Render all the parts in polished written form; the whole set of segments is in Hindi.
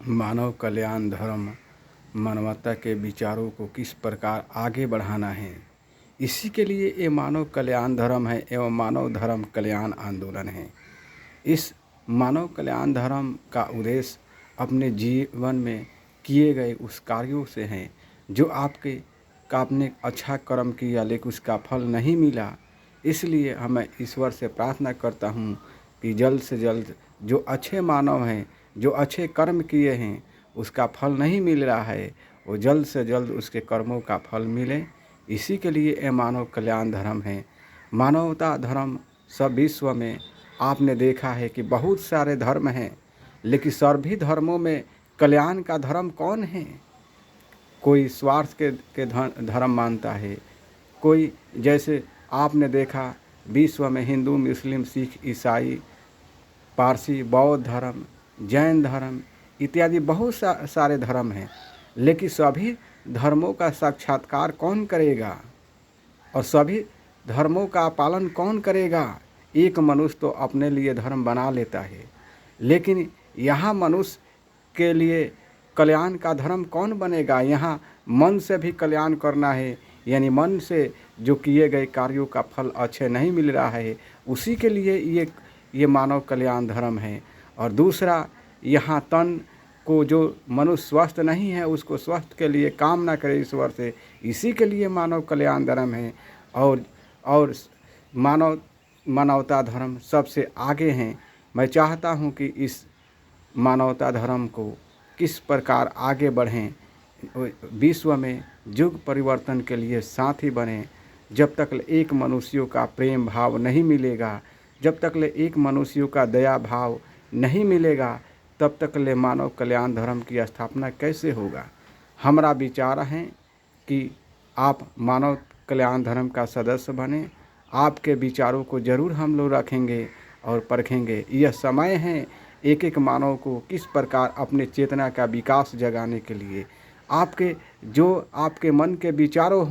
मानव कल्याण धर्म मानवता के विचारों को किस प्रकार आगे बढ़ाना है, इसी के लिए ये मानव कल्याण धर्म है एवं मानव धर्म कल्याण आंदोलन है। इस मानव कल्याण धर्म का उद्देश्य अपने जीवन में किए गए उस कार्यों से हैं जो आपने अच्छा कर्म किया लेकिन उसका फल नहीं मिला। इसलिए मैं ईश्वर से प्रार्थना करता हूँ कि जल्द से जल्द जो अच्छे मानव हैं, जो अच्छे कर्म किए हैं, उसका फल नहीं मिल रहा है, वो जल्द से जल्द उसके कर्मों का फल मिले। इसी के लिए ये मानव कल्याण धर्म है। मानवता धर्म सब विश्व में आपने देखा है कि बहुत सारे धर्म हैं, लेकिन सभी धर्मों में कल्याण का धर्म कौन है? कोई स्वार्थ के धर्म मानता है, कोई जैसे आपने देखा विश्व में हिंदू, मुस्लिम, सिख, ईसाई, पारसी, बौद्ध धर्म, जैन धर्म इत्यादि बहुत सारे धर्म हैं, लेकिन सभी धर्मों का साक्षात्कार कौन करेगा और सभी धर्मों का पालन कौन करेगा? एक मनुष्य तो अपने लिए धर्म बना लेता है, लेकिन यहाँ मनुष्य के लिए कल्याण का धर्म कौन बनेगा? यहाँ मन से भी कल्याण करना है, यानी मन से जो किए गए कार्यों का फल अच्छे नहीं मिल रहा है, उसी के लिए ये मानव कल्याण धर्म है। और दूसरा, यहाँ तन को जो मनुष्य स्वस्थ नहीं है उसको स्वस्थ के लिए कामना करे ईश्वर से, इसी के लिए मानव कल्याण धर्म है। और मानवता धर्म सबसे आगे हैं। मैं चाहता हूँ कि इस मानवता धर्म को किस प्रकार आगे बढ़ें, विश्व में युग परिवर्तन के लिए साथी बने। जब तक एक मनुष्यों का प्रेम भाव नहीं मिलेगा, जब तक एक मनुष्यों का दया भाव नहीं मिलेगा, तब तक मानव कल्याण धर्म की स्थापना कैसे होगा? हमारा विचार है कि आप मानव कल्याण धर्म का सदस्य बने। आपके विचारों को ज़रूर हम लोग रखेंगे और परखेंगे। यह समय है एक एक मानव को किस प्रकार अपने चेतना का विकास जगाने के लिए आपके मन के विचारों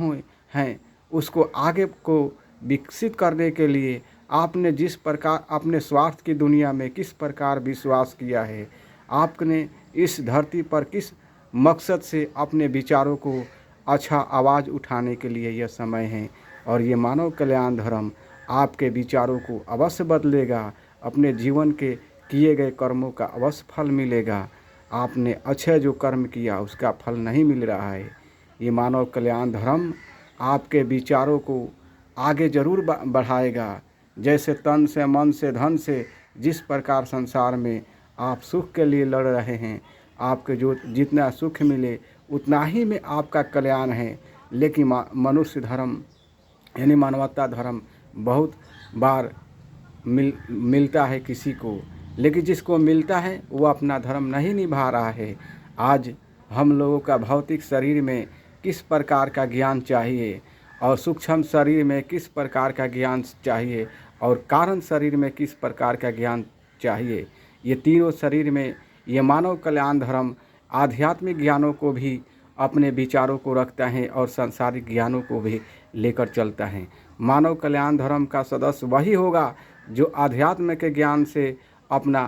हैं उसको आगे को विकसित करने के लिए आपने जिस प्रकार अपने स्वार्थ की दुनिया में किस प्रकार विश्वास किया है, आपने इस धरती पर किस मकसद से अपने विचारों को अच्छा आवाज़ उठाने के लिए यह समय है। और ये मानव कल्याण धर्म आपके विचारों को अवश्य बदलेगा, अपने जीवन के किए गए कर्मों का अवश्य फल मिलेगा। आपने अच्छे जो कर्म किया उसका फल नहीं मिल रहा है। ये मानव कल्याण धर्म आपके विचारों को आगे जरूर बढ़ाएगा। जैसे तन से, मन से, धन से जिस प्रकार संसार में आप सुख के लिए लड़ रहे हैं, आपके जो जितना सुख मिले उतना ही में आपका कल्याण है। लेकिन मनुष्य धर्म यानी मानवता धर्म बहुत बार मिलता है किसी को, लेकिन जिसको मिलता है वो अपना धर्म नहीं निभा रहा है। आज हम लोगों का भौतिक शरीर में किस प्रकार का ज्ञान चाहिए और सूक्ष्म शरीर में किस प्रकार का ज्ञान चाहिए और कारण शरीर में किस प्रकार का ज्ञान चाहिए, ये तीनों शरीर में ये मानव कल्याण धर्म आध्यात्मिक ज्ञानों को भी अपने विचारों को रखता है और सांसारिक ज्ञानों को भी लेकर चलता है। मानव कल्याण धर्म का सदस्य वही होगा जो आध्यात्म के ज्ञान से अपना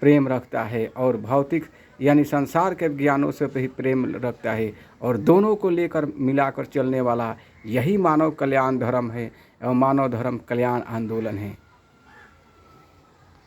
प्रेम रखता है और भौतिक यानी संसार के ज्ञानों से भी प्रेम रखता है, और दोनों को लेकर मिलाकर चलने वाला यही मानव कल्याण धर्म है और मानव धर्म कल्याण आंदोलन है।